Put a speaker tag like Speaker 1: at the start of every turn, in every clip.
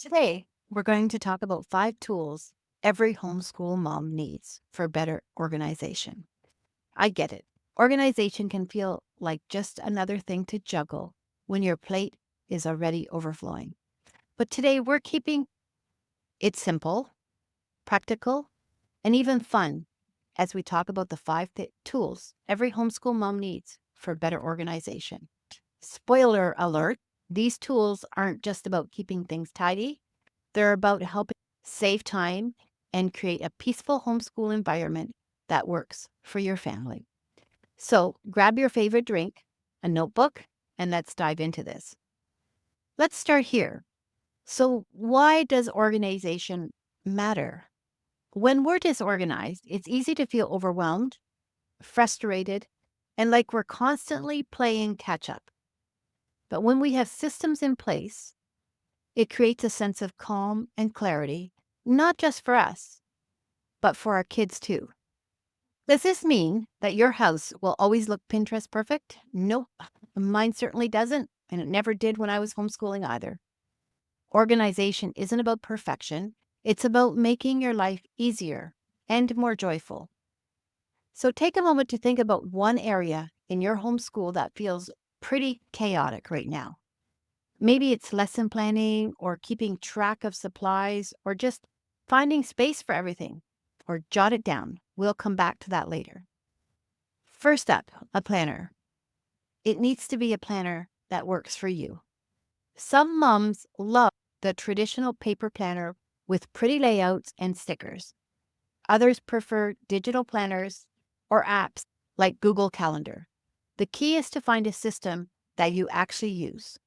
Speaker 1: Today, we're going to talk about 5 tools every homeschool mom needs for better organization. I get it. Organization can feel like just another thing to juggle when your plate is already overflowing. But today, we're keeping it simple, practical, and even fun as we talk about the tools every homeschool mom needs for better organization. Spoiler alert, these tools aren't just about keeping things tidy. They're about helping save time and create a peaceful homeschool environment that works for your family. So grab your favorite drink, a notebook, and let's dive into this. Let's start here. So, why does organization matter? When we're disorganized, it's easy to feel overwhelmed, frustrated, and like we're constantly playing catch up. But when we have systems in place, it creates a sense of calm and clarity, not just for us, but for our kids too. Does this mean that your house will always look Pinterest perfect? Nope. Mine certainly doesn't, and it never did when I was homeschooling either. Organization isn't about perfection, it's about making your life easier and more joyful. So take a moment to think about one area in your homeschool that feels pretty chaotic right now. Maybe it's lesson planning or keeping track of supplies or just finding space for everything, or jot it down. We'll come back to that later. First up, a planner. It needs to be a planner that works for you. Some moms love the traditional paper planner with pretty layouts and stickers. Others prefer digital planners or apps like Google Calendar. The key is to find a system that you actually use.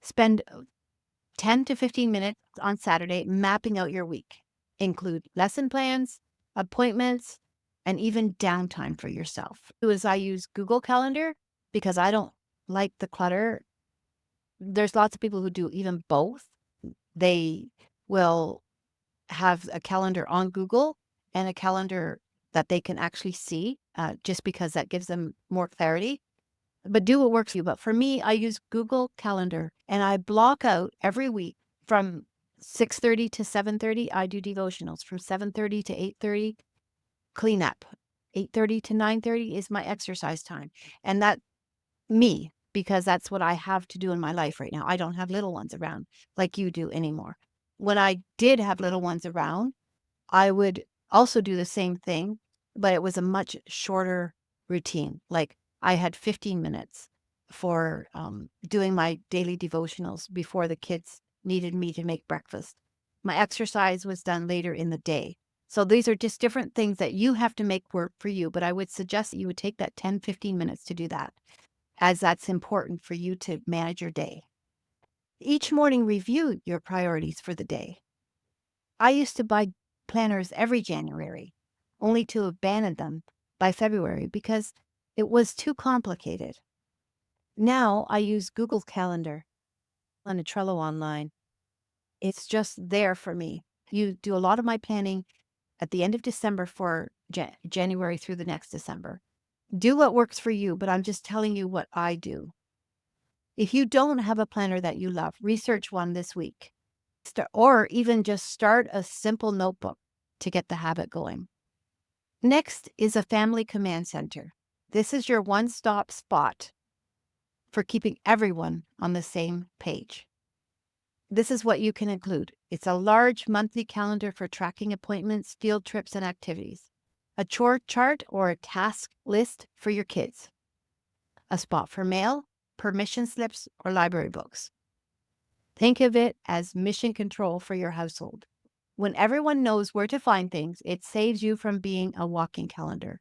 Speaker 1: Spend 10 to 15 minutes on Saturday mapping out your week. Include lesson plans, appointments, and even downtime for yourself. As I use Google Calendar because I don't like the clutter. There's lots of people who do even both. They will have a calendar on Google and a calendar that they can actually see, just because that gives them more clarity. But do what works for you. But for me, I use Google Calendar and I block out every week from 6:30 to 7:30. I do devotionals from 7:30 to 8:30. Clean up. 8:30 to 9:30 is my exercise time. And that me, because that's what I have to do in my life right now. I don't have little ones around like you do anymore. When I did have little ones around, I would also do the same thing, but it was a much shorter routine. Like I had 15 minutes for doing my daily devotionals before the kids needed me to make breakfast. My exercise was done later in the day. So these are just different things that you have to make work for you. But I would suggest that you would take that 10, 15 minutes to do that, as that's important for you to manage your day. Each morning, review your priorities for the day. I used to buy planners every January, only to abandon them by February because it was too complicated. Now I use Google Calendar and a Trello online. It's just there for me. You do a lot of my planning at the end of December for January through the next December. Do what works for you, but I'm just telling you what I do. If you don't have a planner that you love, research one this week. Or even just start a simple notebook to get the habit going. Next is a family command center. This is your one-stop spot for keeping everyone on the same page. This is what you can include. It's a large monthly calendar for tracking appointments, field trips, and activities. A chore chart or a task list for your kids. A spot for mail, permission slips, or library books. Think of it as mission control for your household. When everyone knows where to find things, it saves you from being a walking calendar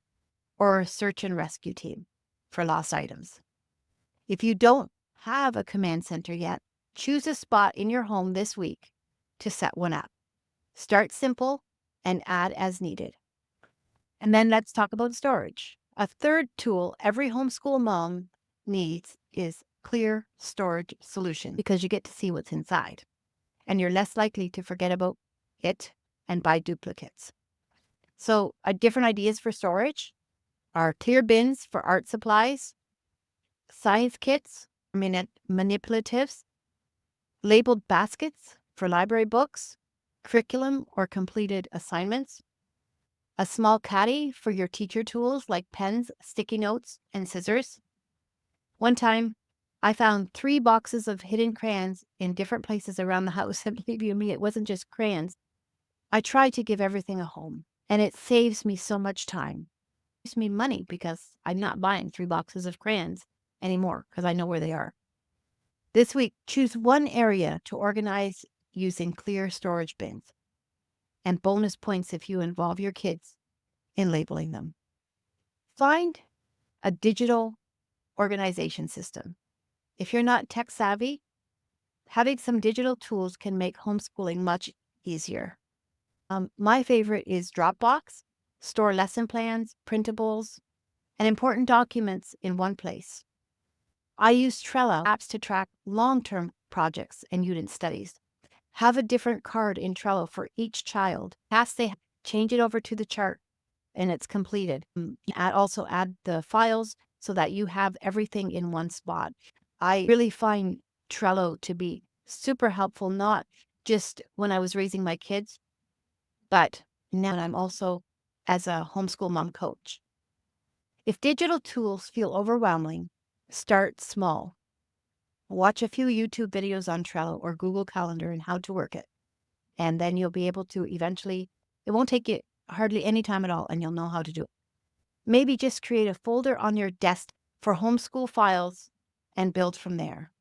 Speaker 1: or a search and rescue team for lost items. If you don't have a command center yet, choose a spot in your home this week to set one up. Start simple and add as needed. And then let's talk about storage. A third tool every homeschool mom needs is clear storage solution, because you get to see what's inside and you're less likely to forget about it and buy duplicates. So, different ideas for storage are clear bins for art supplies, science kits, manipulatives, labeled baskets for library books, curriculum, or completed assignments. A small caddy for your teacher tools like pens, sticky notes, and scissors. One time, I found 3 boxes of hidden crayons in different places around the house. And believe you me, it wasn't just crayons. I try to give everything a home, and it saves me so much time. It saves me money because I'm not buying 3 boxes of crayons anymore because I know where they are. This week, choose one area to organize using clear storage bins, and bonus points if you involve your kids in labeling them. Find a digital organization system. If you're not tech savvy, having some digital tools can make homeschooling much easier. My favorite is Dropbox. Store lesson plans, printables, and important documents in one place. I use Trello apps to track long-term projects and unit studies. Have a different card in Trello for each child. Change it over to the chart and it's completed. Also add the files so that you have everything in one spot. I really find Trello to be super helpful, not just when I was raising my kids, but now I'm also as a homeschool mom coach. If digital tools feel overwhelming, start small. Watch a few YouTube videos on Trello or Google Calendar and how to work it. And then you'll be able to eventually, it won't take you hardly any time at all, and you'll know how to do it. Maybe just create a folder on your desk for homeschool files and build from there.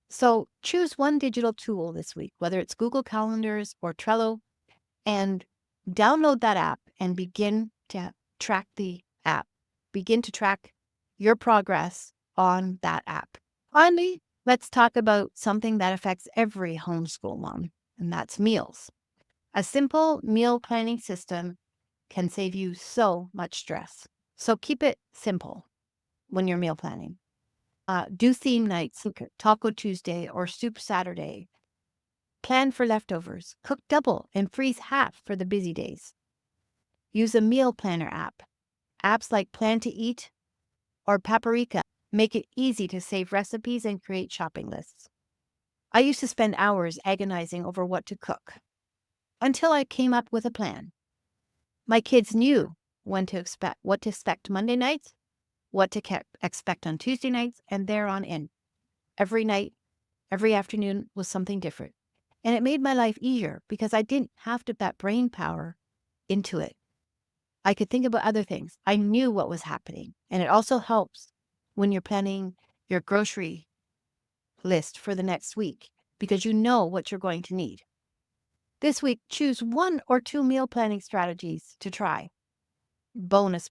Speaker 1: So choose one digital tool this week, whether it's Google Calendars or Trello, and download that app and begin to track the app. Begin to track your progress on that app. Finally, let's talk about something that affects every homeschool mom, and that's meals. A simple meal planning system can save you so much stress. So keep it simple when you're meal planning. Do theme nights, like Taco Tuesday or Soup Saturday. Plan for leftovers. Cook double and freeze half for the busy days. Use a meal planner app. Apps like Plan to Eat or Paprika make it easy to save recipes and create shopping lists. I used to spend hours agonizing over what to cook until I came up with a plan. My kids knew what to expect Monday nights, what to expect on Tuesday nights, and there on in. Every night, every afternoon was something different. And it made my life easier because I didn't have to put brain power into it. I could think about other things. I knew what was happening. And it also helps when you're planning your grocery list for the next week because you know what you're going to need. This week, choose 1 or 2 meal planning strategies to try. Bonus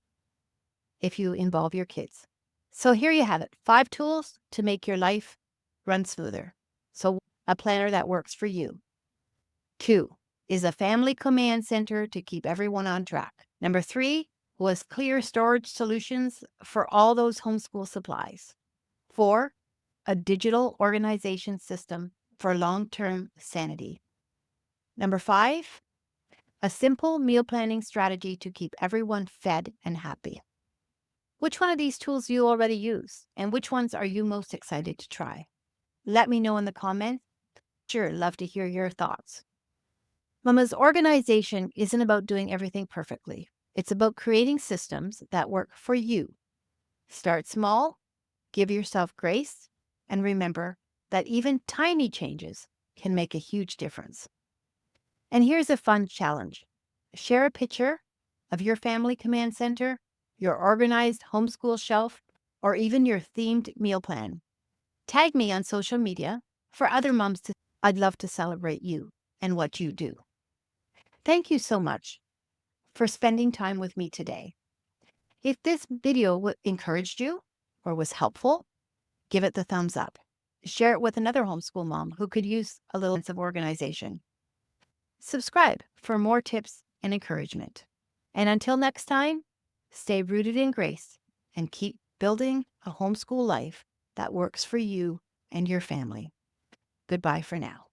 Speaker 1: if you involve your kids. So here you have it, 5 tools to make your life run smoother. So a planner that works for you. 2 is a family command center to keep everyone on track. Number 3 was clear storage solutions for all those homeschool supplies. 4, a digital organization system for long-term sanity. Number 5, a simple meal planning strategy to keep everyone fed and happy. Which one of these tools do you already use, and which ones are you most excited to try? Let me know in the comments. Sure, love to hear your thoughts. Mama's organization isn't about doing everything perfectly. It's about creating systems that work for you. Start small, give yourself grace, and remember that even tiny changes can make a huge difference. And here's a fun challenge. Share a picture of your family command center, your organized homeschool shelf, or even your themed meal plan. Tag me on social media for other moms to. I'd love to celebrate you and what you do. Thank you so much for spending time with me today. If this video encouraged you or was helpful, give it the thumbs up. Share it with another homeschool mom who could use a little sense of organization. Subscribe for more tips and encouragement. And until next time, stay rooted in grace and keep building a homeschool life that works for you and your family. Goodbye for now.